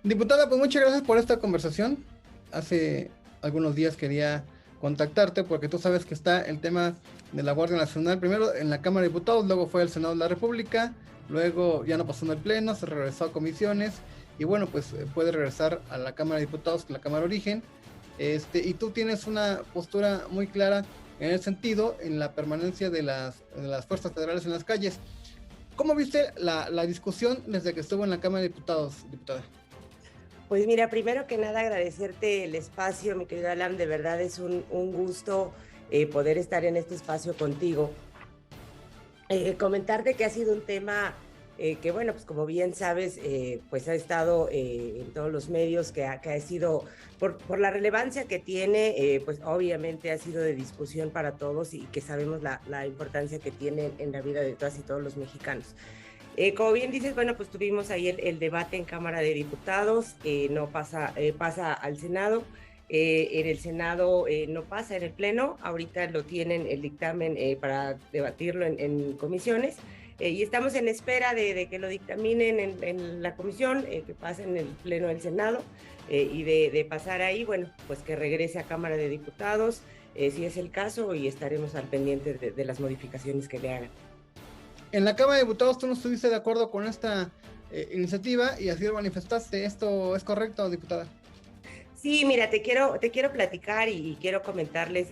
Diputada, pues muchas gracias por esta conversación. Hace algunos días quería contactarte porque tú sabes que está el tema de la Guardia Nacional, primero en la Cámara de Diputados, luego fue al Senado de la República, luego ya no pasó en el Pleno, se regresó a comisiones y bueno, pues puede regresar a la Cámara de Diputados, que es la Cámara Origen. Y tú tienes una postura muy clara en el sentido, en la permanencia de las fuerzas federales en las calles. ¿Cómo viste la discusión desde que estuvo en la Cámara de Diputados, diputada? Pues mira, primero que nada agradecerte el espacio, mi querido Alan, de verdad es un gusto poder estar en este espacio contigo. Comentarte que ha sido un tema que, bueno, pues como bien sabes, pues ha estado en todos los medios, que ha sido, por la relevancia que tiene, pues obviamente ha sido de discusión para todos y que sabemos la importancia que tiene en la vida de todas y todos los mexicanos. Como bien dices, bueno, pues tuvimos ahí el debate en Cámara de Diputados, no pasa, pasa al Senado. En el Senado no pasa en el Pleno, ahorita lo tienen el dictamen para debatirlo en comisiones y estamos en espera de que lo dictaminen en la comisión, que pase en el Pleno del Senado y de pasar ahí, bueno, pues que regrese a Cámara de Diputados, si es el caso, y estaremos al pendiente de las modificaciones que le hagan. En la Cámara de Diputados tú no estuviste de acuerdo con esta iniciativa y así lo manifestaste. ¿Esto es correcto, diputada? Sí, mira, te quiero platicar y quiero comentarles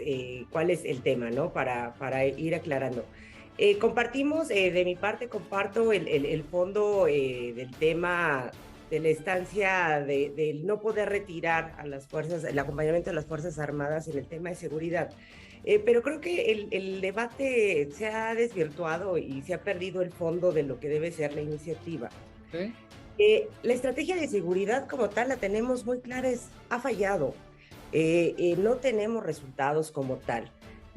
cuál es el tema, ¿no? Para ir aclarando. Compartimos, de mi parte, comparto el fondo del tema de la estancia del no poder retirar a las fuerzas, el acompañamiento de las Fuerzas Armadas en el tema de seguridad. Pero creo que el debate se ha desvirtuado y se ha perdido el fondo de lo que debe ser la iniciativa. ¿Sí? La estrategia de seguridad como tal la tenemos muy clara, ha fallado. No tenemos resultados como tal.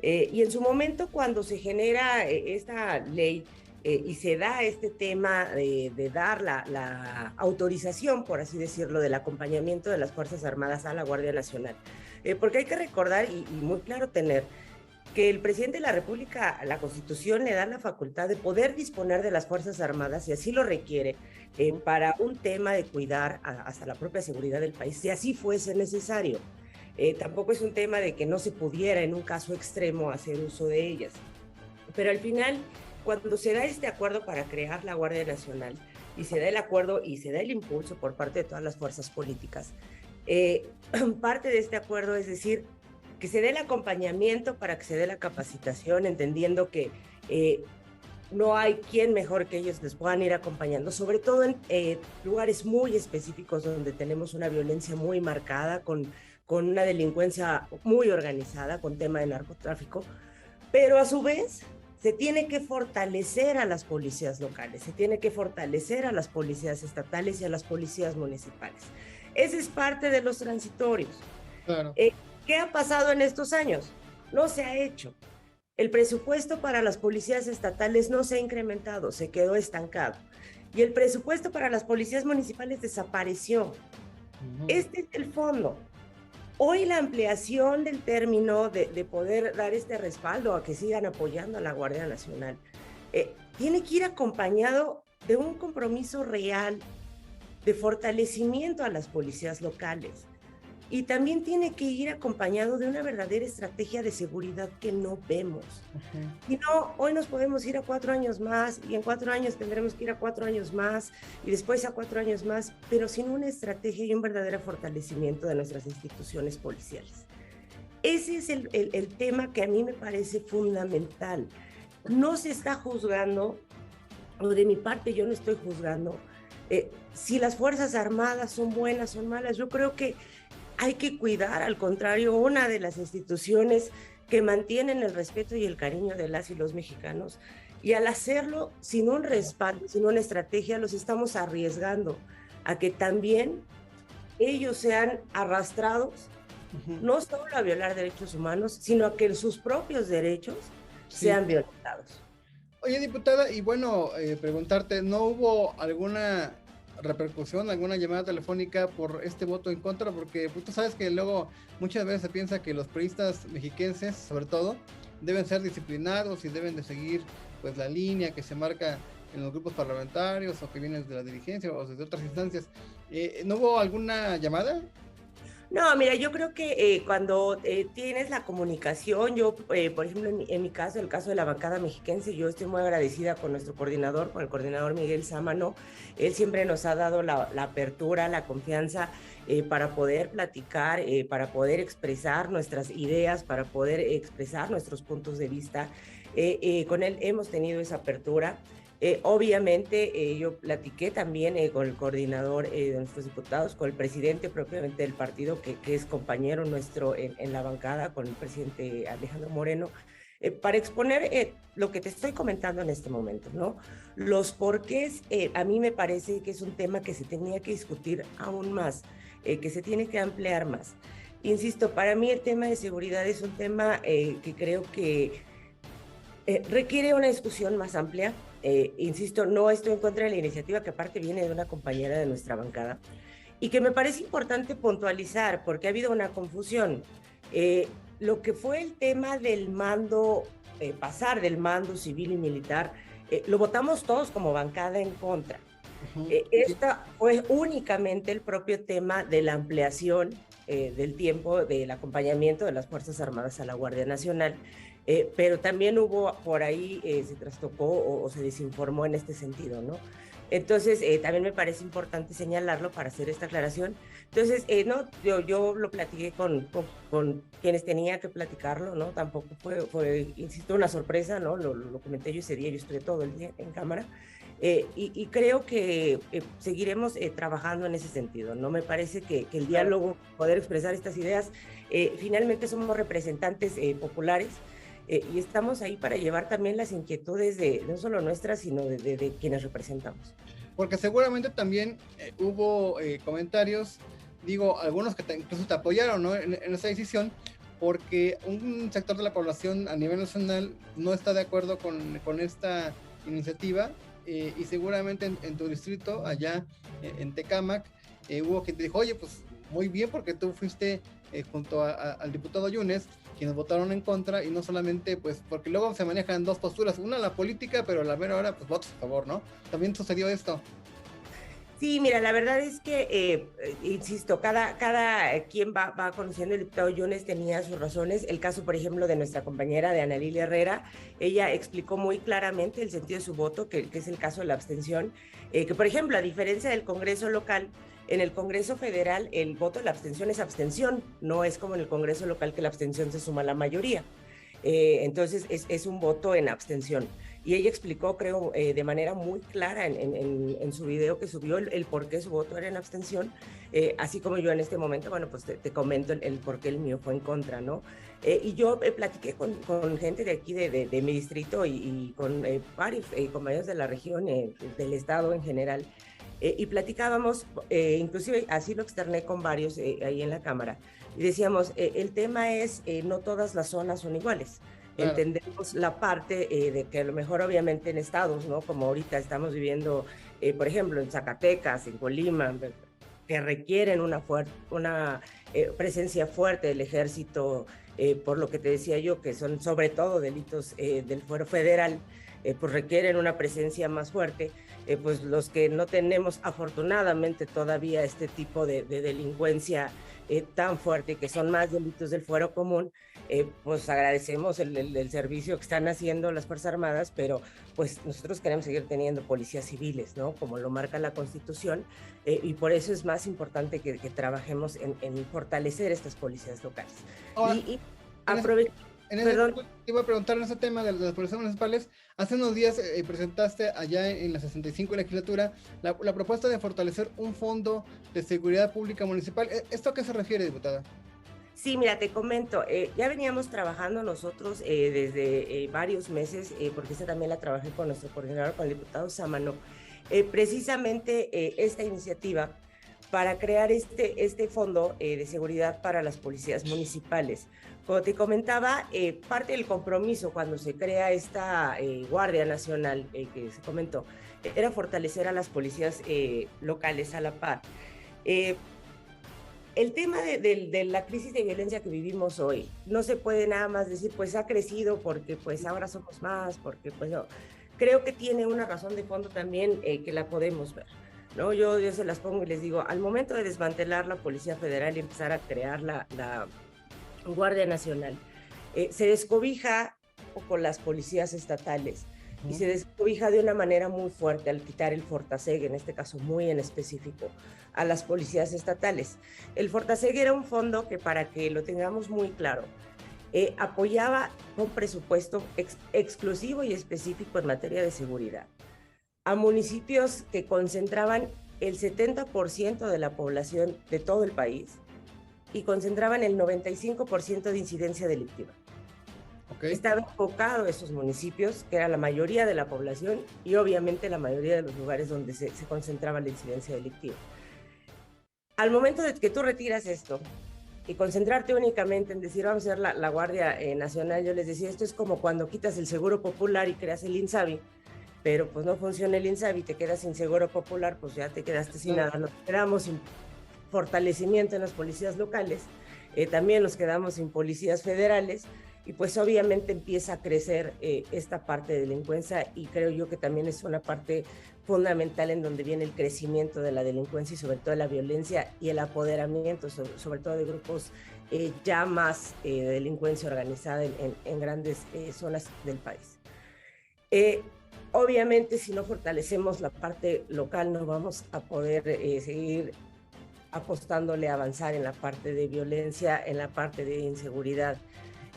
Y en su momento, cuando se genera esta ley y se da este tema de dar la autorización, por así decirlo, del acompañamiento de las Fuerzas Armadas a la Guardia Nacional, porque hay que recordar y muy claro tener que el presidente de la República, la Constitución le da la facultad de poder disponer de las Fuerzas Armadas, si así lo requiere, para un tema de cuidar hasta la propia seguridad del país, si así fuese necesario. Tampoco es un tema de que no se pudiera en un caso extremo hacer uso de ellas. Pero al final, cuando se da este acuerdo para crear la Guardia Nacional, y se da el acuerdo y se da el impulso por parte de todas las fuerzas políticas, parte de este acuerdo es decir, que se dé el acompañamiento para que se dé la capacitación, entendiendo que no hay quien mejor que ellos les puedan ir acompañando, sobre todo en lugares muy específicos donde tenemos una violencia muy marcada, con una delincuencia muy organizada, con tema de narcotráfico, pero a su vez se tiene que fortalecer a las policías locales, se tiene que fortalecer a las policías estatales y a las policías municipales. Ese es parte de los transitorios. Claro. ¿Qué ha pasado en estos años? No se ha hecho. El presupuesto para las policías estatales no se ha incrementado, se quedó estancado. Y el presupuesto para las policías municipales desapareció. Este es el fondo. Hoy la ampliación del término de poder dar este respaldo a que sigan apoyando a la Guardia Nacional tiene que ir acompañado de un compromiso real de fortalecimiento a las policías locales. Y también tiene que ir acompañado de una verdadera estrategia de seguridad que no vemos. Y no, hoy nos podemos ir a 4 años más y en 4 años tendremos que ir a 4 años más y después a 4 años más, pero sin una estrategia y un verdadero fortalecimiento de nuestras instituciones policiales. Ese es el tema que a mí me parece fundamental. No se está juzgando, o de mi parte yo no estoy juzgando, si las Fuerzas Armadas son buenas o malas. Yo creo que hay que cuidar, al contrario, una de las instituciones que mantienen el respeto y el cariño de las y los mexicanos. Y al hacerlo sin un respaldo, sin una estrategia, los estamos arriesgando a que también ellos sean arrastrados, no solo a violar derechos humanos, sino a que sus propios derechos Sí. sean violentados. Oye, diputada, y bueno, preguntarte, ¿no hubo alguna repercusión, alguna llamada telefónica por este voto en contra? Porque pues, tú sabes que luego muchas veces se piensa que los periodistas mexiquenses, sobre todo, deben ser disciplinados y deben de seguir pues la línea que se marca en los grupos parlamentarios o que vienes de la dirigencia o desde otras instancias. ¿No hubo alguna llamada? No, mira, yo creo que cuando tienes la comunicación, yo, por ejemplo, en mi caso, el caso de la bancada mexiquense, yo estoy muy agradecida con nuestro coordinador, con el coordinador Miguel Sámano. Él siempre nos ha dado la apertura, la confianza para poder platicar, para poder expresar nuestras ideas, para poder expresar nuestros puntos de vista. Con él hemos tenido esa apertura. Obviamente, yo platiqué también con el coordinador de nuestros diputados, con el presidente propiamente del partido, que es compañero nuestro en la bancada, con el presidente Alejandro Moreno, para exponer lo que te estoy comentando en este momento, ¿no? Los porqués, a mí me parece que es un tema que se tenía que discutir aún más, que se tiene que ampliar más. Insisto, para mí el tema de seguridad es un tema que creo que requiere una discusión más amplia. Insisto, no estoy en contra de la iniciativa, que aparte viene de una compañera de nuestra bancada, y que me parece importante puntualizar, porque ha habido una confusión. Lo que fue el tema del mando, pasar del mando civil y militar, lo votamos todos como bancada en contra. Esta fue únicamente el propio tema de la ampliación del tiempo del acompañamiento de las Fuerzas Armadas a la Guardia Nacional. Pero también hubo por ahí, se trastocó o se desinformó en este sentido, ¿no? Entonces, también me parece importante señalarlo para hacer esta aclaración. Entonces, no, yo lo platiqué con quienes tenía que platicarlo, ¿no? Tampoco fue, insisto, una sorpresa, ¿no? Lo comenté yo ese día, yo estuve todo el día en cámara. Y creo que seguiremos trabajando en ese sentido, ¿no? Me parece que el diálogo, poder expresar estas ideas, finalmente somos representantes populares, y estamos ahí para llevar también las inquietudes de no solo nuestras, sino de quienes representamos. Porque seguramente también hubo comentarios, digo, algunos que incluso te apoyaron, ¿no? en esa decisión, porque un sector de la población a nivel nacional no está de acuerdo con esta iniciativa, y seguramente en tu distrito, allá en Tecámac, hubo quien te dijo, oye, pues muy bien, porque tú fuiste junto al diputado Yunes, quienes votaron en contra, y no solamente, pues, porque luego se manejan dos posturas, una la política, pero a la mera hora, pues, votos a favor, ¿no? También sucedió esto. Sí, mira, la verdad es que, insisto, cada quien va conociendo. El diputado Yunes tenía sus razones. El caso, por ejemplo, de nuestra compañera de Ana Lilia Herrera, ella explicó muy claramente el sentido de su voto, que es el caso de la abstención, que, por ejemplo, a diferencia del Congreso local, en el Congreso federal el voto de la abstención es abstención, no es como en el Congreso local que la abstención se suma a la mayoría. Entonces es un voto en abstención. Y ella explicó, creo, de manera muy clara en su video que subió el por qué su voto era en abstención, así como yo en este momento, bueno, pues te comento el por qué el mío fue en contra, ¿no? Y yo platiqué con gente de aquí, de mi distrito, y con varios compañeros de la región, del estado en general, y platicábamos, inclusive así lo externé con varios ahí en la Cámara, y decíamos, el tema es, no todas las zonas son iguales. Claro. Entendemos la parte de que a lo mejor obviamente en estados, ¿no? Como ahorita estamos viviendo, por ejemplo, en Zacatecas, en Colima, que requieren una presencia fuerte del ejército, por lo que te decía yo, que son sobre todo delitos del fuero federal, pues requieren una presencia más fuerte. Pues los que no tenemos afortunadamente todavía este tipo de delincuencia tan fuerte, que son más delitos del fuero común, pues agradecemos el servicio que están haciendo las Fuerzas Armadas, pero pues nosotros queremos seguir teniendo policías civiles, ¿no? Como lo marca la Constitución, y por eso es más importante que trabajemos en fortalecer estas policías locales. Ahora, Perdón. Te iba a preguntar en ese tema de las policías municipales. Hace unos días presentaste allá en la 65 legislatura la propuesta de fortalecer un fondo de seguridad pública municipal. ¿Esto a qué se refiere, diputada? Sí, mira, te comento, ya veníamos trabajando nosotros desde varios meses, porque esta también la trabajé con nuestro coordinador, con el diputado Sámano, precisamente esta iniciativa para crear este fondo de seguridad para las policías municipales. Como te comentaba, parte del compromiso cuando se crea esta Guardia Nacional que se comentó, era fortalecer a las policías locales a la par. El tema de la crisis de violencia que vivimos hoy, no se puede nada más decir, pues ha crecido porque pues ahora somos más, porque pues no. creo que tiene una razón de fondo también que la podemos ver, ¿no? Yo se las pongo y les digo, al momento de desmantelar la Policía Federal y empezar a crear la Guardia Nacional, se descobija con las policías estatales y se descobija de una manera muy fuerte al quitar el Fortaseg, en este caso muy en específico, a las policías estatales. El Fortaseg era un fondo que, para que lo tengamos muy claro, apoyaba con presupuesto exclusivo y específico en materia de seguridad a municipios que concentraban el 70% de la población de todo el país y concentraban el 95% de incidencia delictiva. Okay. Estaba enfocado a esos municipios, que era la mayoría de la población y obviamente la mayoría de los lugares donde se concentraba la incidencia delictiva. Al momento de que tú retiras esto y concentrarte únicamente en decir vamos a hacer la Guardia Nacional, yo les decía, esto es como cuando quitas el Seguro Popular y creas el INSABI, pero pues no funciona el INSABI, te quedas sin Seguro Popular, pues ya te quedaste sin nada. Nos quedamos sin fortalecimiento en las policías locales, también nos quedamos sin policías federales, y pues obviamente empieza a crecer esta parte de delincuencia, y creo yo que también es una parte fundamental en donde viene el crecimiento de la delincuencia y sobre todo la violencia y el apoderamiento, sobre todo de grupos ya más de delincuencia organizada en grandes zonas del país. Obviamente, si no fortalecemos la parte local, no vamos a poder seguir apostándole a avanzar en la parte de violencia, en la parte de inseguridad.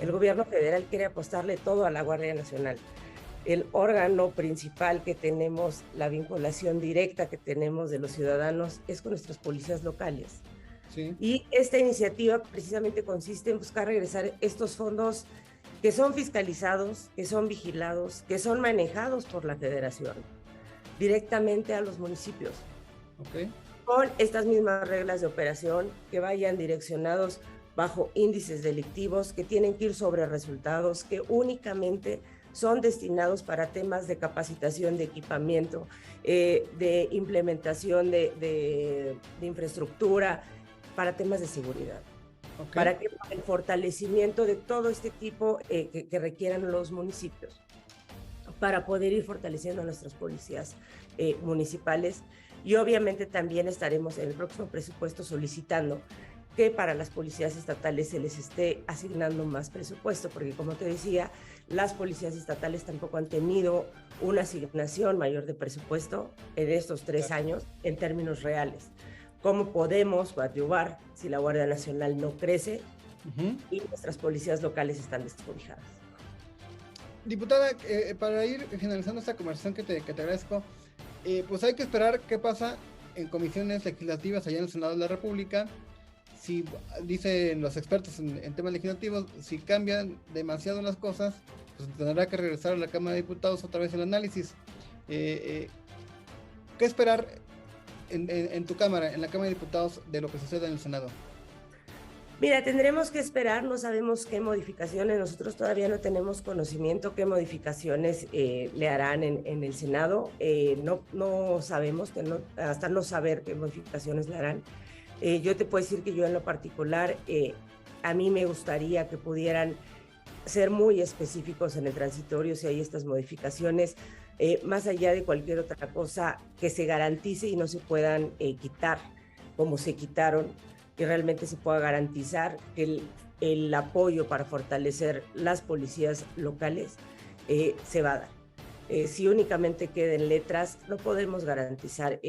El gobierno federal quiere apostarle todo a la Guardia Nacional. El órgano principal que tenemos, la vinculación directa que tenemos de los ciudadanos es con nuestras policías locales. Sí. Y esta iniciativa precisamente consiste en buscar regresar estos fondos que son fiscalizados, que son vigilados, que son manejados por la federación, directamente a los municipios. Okay. Con estas mismas reglas de operación, que vayan direccionados bajo índices delictivos, que tienen que ir sobre resultados, que únicamente son destinados para temas de capacitación, de equipamiento, de implementación de infraestructura, para temas de seguridad. Okay. Para que el fortalecimiento de todo este tipo que requieran los municipios, para poder ir fortaleciendo a nuestras policías municipales. Y obviamente también estaremos en el próximo presupuesto solicitando que para las policías estatales se les esté asignando más presupuesto, porque como te decía, las policías estatales tampoco han tenido una asignación mayor de presupuesto en estos 3 años en términos reales. ¿Cómo podemos coadyuvar si la Guardia Nacional no crece y nuestras policías locales están descobijadas? Diputada, para ir finalizando esta conversación que te agradezco, pues hay que esperar qué pasa en comisiones legislativas allá en el Senado de la República. Si dicen los expertos en temas legislativos, si cambian demasiado las cosas, pues tendrá que regresar a la Cámara de Diputados otra vez el análisis. ¿Qué esperar en tu Cámara, en la Cámara de Diputados, de lo que suceda en el Senado? Mira, tendremos que esperar, no sabemos qué modificaciones, nosotros todavía no tenemos conocimiento qué modificaciones le harán en el Senado, no sabemos, hasta no saber qué modificaciones le harán. Yo te puedo decir que yo en lo particular, a mí me gustaría que pudieran ser muy específicos en el transitorio si hay estas modificaciones, más allá de cualquier otra cosa, que se garantice y no se puedan quitar como se quitaron, que realmente se pueda garantizar que el apoyo para fortalecer las policías locales se va a dar. Si únicamente queden letras, no podemos garantizar.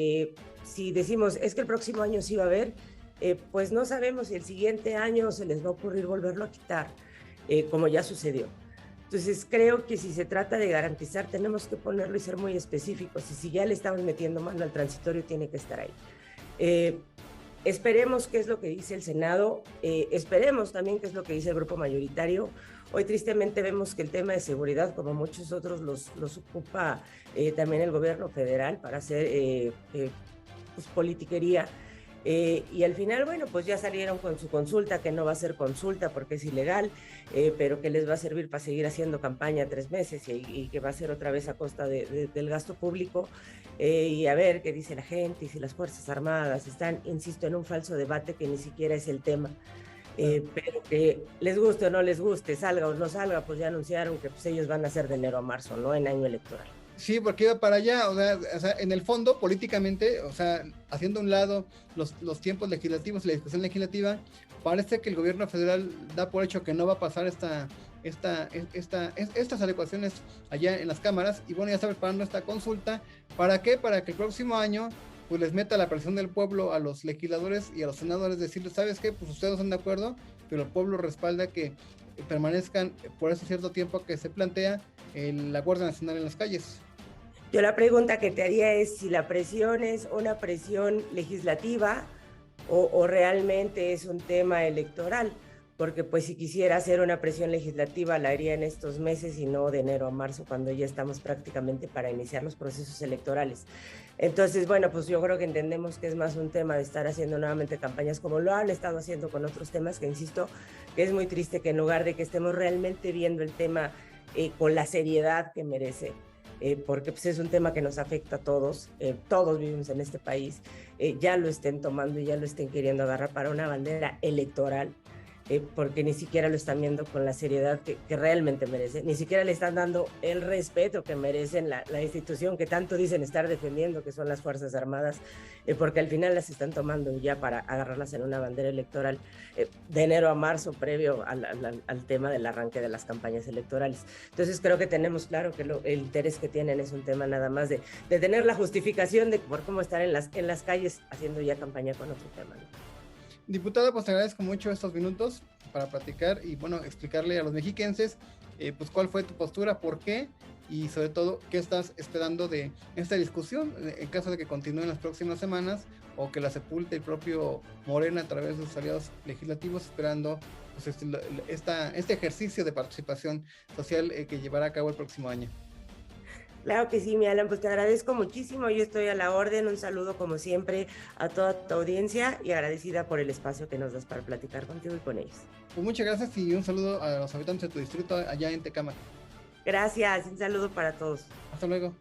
Si decimos, es que el próximo año sí va a haber, pues no sabemos si el siguiente año se les va a ocurrir volverlo a quitar, como ya sucedió. Entonces creo que si se trata de garantizar, tenemos que ponerlo y ser muy específicos, y si ya le estamos metiendo mano al transitorio, tiene que estar ahí. Esperemos qué es lo que dice el Senado, esperemos también qué es lo que dice el grupo mayoritario. Hoy tristemente vemos que el tema de seguridad, como muchos otros, los ocupa también el gobierno federal para hacer pues, politiquería. Y al final, bueno, pues ya salieron con su consulta, que no va a ser consulta porque es ilegal, pero que les va a servir para seguir haciendo campaña 3 meses y que va a ser otra vez a costa del gasto público. Y a ver qué dice la gente y si las Fuerzas Armadas están, insisto, en un falso debate que ni siquiera es el tema. Pero que les guste o no les guste, salga o no salga, pues ya anunciaron que pues, ellos van a hacer de enero a marzo, ¿no? En año electoral. Sí, porque iba para allá, o sea, en el fondo, políticamente, o sea, haciendo a un lado los tiempos legislativos y la discusión legislativa, parece que el gobierno federal da por hecho que no va a pasar estas adecuaciones allá en las cámaras, y bueno, ya está preparando esta consulta. ¿Para qué? Para que el próximo año pues les meta la presión del pueblo a los legisladores y a los senadores, decirles, ¿sabes qué? Pues ustedes no están de acuerdo, pero el pueblo respalda que permanezcan por ese cierto tiempo que se plantea la Guardia Nacional en las calles. Yo la pregunta que te haría es si la presión es una presión legislativa o realmente es un tema electoral, porque pues si quisiera hacer una presión legislativa la haría en estos meses y no de enero a marzo, cuando ya estamos prácticamente para iniciar los procesos electorales. Entonces, bueno, pues yo creo que entendemos que es más un tema de estar haciendo nuevamente campañas como lo han estado haciendo con otros temas, que insisto, que es muy triste que en lugar de que estemos realmente viendo el tema con la seriedad que merece, porque pues, es un tema que nos afecta a todos, todos vivimos en este país, ya lo estén tomando y ya lo estén queriendo agarrar para una bandera electoral, porque ni siquiera lo están viendo con la seriedad que realmente merece, ni siquiera le están dando el respeto que merecen la institución que tanto dicen estar defendiendo, que son las Fuerzas Armadas, porque al final las están tomando ya para agarrarlas en una bandera electoral de enero a marzo, previo al tema del arranque de las campañas electorales. Entonces creo que tenemos claro que el interés que tienen es un tema nada más de tener la justificación de por cómo estar en las calles haciendo ya campaña con otro tema, ¿no? Diputada, pues te agradezco mucho estos minutos para platicar y bueno, explicarle a los mexiquenses pues cuál fue tu postura, por qué y sobre todo qué estás esperando de esta discusión en caso de que continúe en las próximas semanas o que la sepulte el propio Morena a través de sus aliados legislativos, esperando pues este ejercicio de participación social que llevará a cabo el próximo año. Claro que sí, mi Alan, pues te agradezco muchísimo, yo estoy a la orden, un saludo como siempre a toda tu audiencia y agradecida por el espacio que nos das para platicar contigo y con ellos. Pues muchas gracias y un saludo a los habitantes de tu distrito allá en Tecámac. Gracias, un saludo para todos. Hasta luego.